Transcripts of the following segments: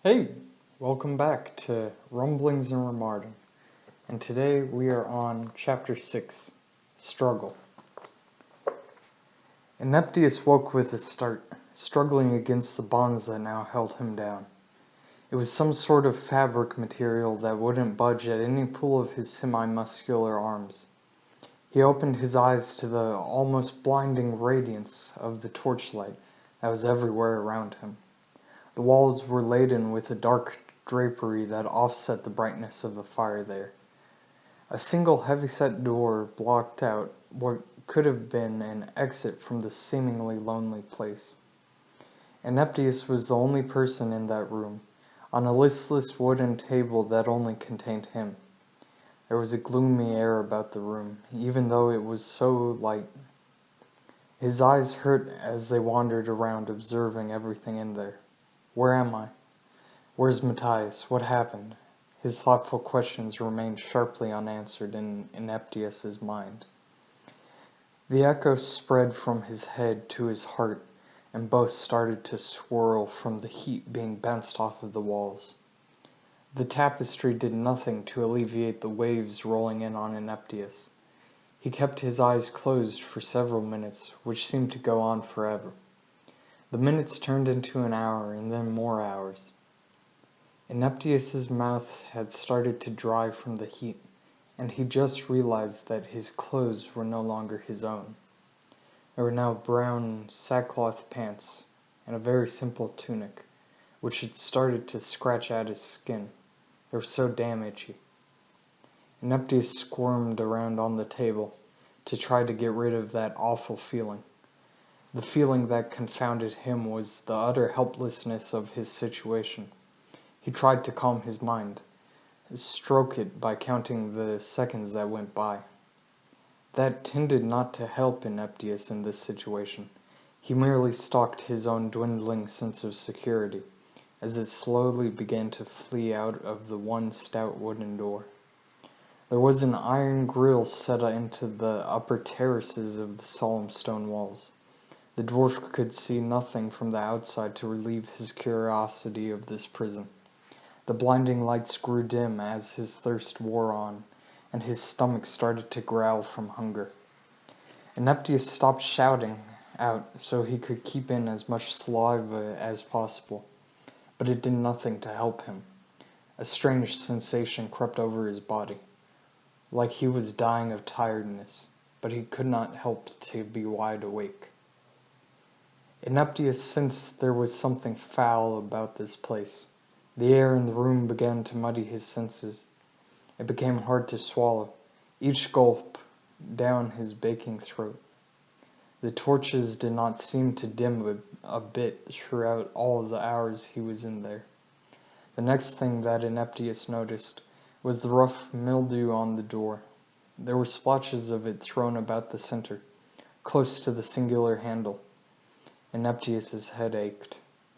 Hey, welcome back to Rumblings and Remardan, and today we are on Chapter 6, Struggle. Ineptius woke with a start, struggling against the bonds that now held him down. It was some sort of fabric material that wouldn't budge at any pull of his semi-muscular arms. He opened his eyes to the almost blinding radiance of the torchlight that was everywhere around him. The walls were laden with a dark drapery that offset the brightness of the fire there. A single heavy-set door blocked out what could have been an exit from the seemingly lonely place. Ineptius was the only person in that room, on a listless wooden table that only contained him. There was a gloomy air about the room, even though it was so light. His eyes hurt as they wandered around, observing everything in there. Where am I? Where's Matthias? What happened? His thoughtful questions remained sharply unanswered in Ineptius's mind. The echo spread from his head to his heart, and both started to swirl from the heat being bounced off of the walls. The tapestry did nothing to alleviate the waves rolling in on Ineptius. He kept his eyes closed for several minutes, which seemed to go on forever. The minutes turned into an hour, and then more hours. Ineptius's mouth had started to dry from the heat, and he just realized that his clothes were no longer his own. They were now brown sackcloth pants and a very simple tunic, which had started to scratch at his skin. They were so damn itchy. Ineptius squirmed around on the table to try to get rid of that awful feeling. The feeling that confounded him was the utter helplessness of his situation. He tried to calm his mind, stroke it by counting the seconds that went by. That tended not to help Ineptius in this situation. He merely stalked his own dwindling sense of security, as it slowly began to flee out of the one stout wooden door. There was an iron grille set into the upper terraces of the solemn stone walls. The dwarf could see nothing from the outside to relieve his curiosity of this prison. The blinding lights grew dim as his thirst wore on, and his stomach started to growl from hunger. Ineptius stopped shouting out so he could keep in as much saliva as possible, but it did nothing to help him. A strange sensation crept over his body, like he was dying of tiredness, but he could not help to be wide awake. Ineptius sensed there was something foul about this place. The air in the room began to muddy his senses. It became hard to swallow, each gulp down his baking throat. The torches did not seem to dim a bit throughout all the hours he was in there. The next thing that Ineptius noticed was the rough mildew on the door. There were splotches of it thrown about the center, close to the singular handle. Ineptius's head ached.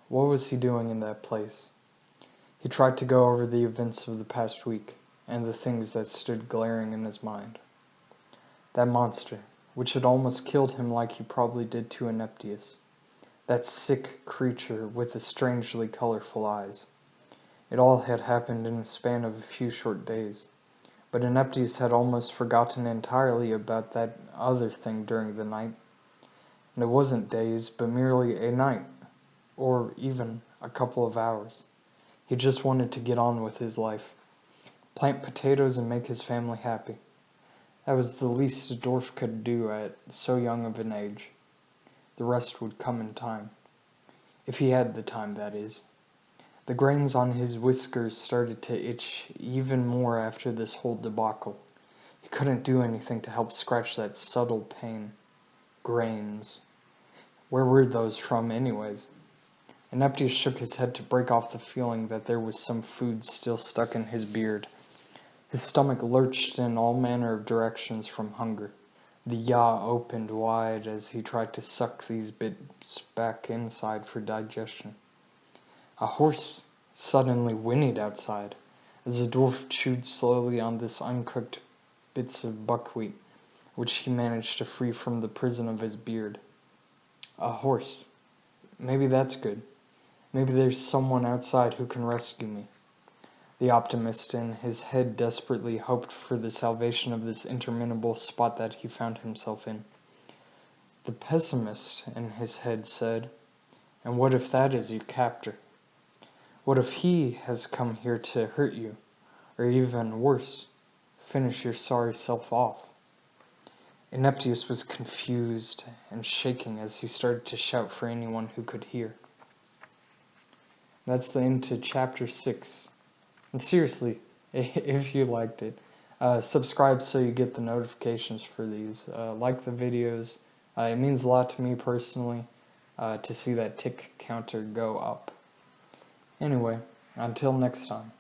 What was he doing in that place? He tried to go over the events of the past week, and the things that stood glaring in his mind. That monster, which had almost killed him like he probably did to Ineptius. That sick creature with the strangely colorful eyes. It all had happened in a span of a few short days, but Ineptius had almost forgotten entirely about that other thing during the night. And it wasn't days, but merely a night, or even a couple of hours. He just wanted to get on with his life, plant potatoes and make his family happy. That was the least a dwarf could do at so young of an age. The rest would come in time. If he had the time, that is. The grains on his whiskers started to itch even more after this whole debacle. He couldn't do anything to help scratch that subtle pain. Grains. Where were those from, anyways? Ineptius shook his head to break off the feeling that there was some food still stuck in his beard. His stomach lurched in all manner of directions from hunger. The yaw opened wide as he tried to suck these bits back inside for digestion. A horse suddenly whinnied outside, as the dwarf chewed slowly on this uncooked bits of buckwheat, which he managed to free from the prison of his beard. A horse. Maybe that's good. Maybe there's someone outside who can rescue me. The optimist in his head desperately hoped for the salvation of this interminable spot that he found himself in. The pessimist in his head said, "And what if that is your captor? What if he has come here to hurt you, or even worse, finish your sorry self off?" Ineptius was confused and shaking as he started to shout for anyone who could hear. That's the end to chapter 6. And seriously, if you liked it, subscribe so you get the notifications for these. Like the videos. It means a lot to me personally to see that tick counter go up. Anyway, until next time.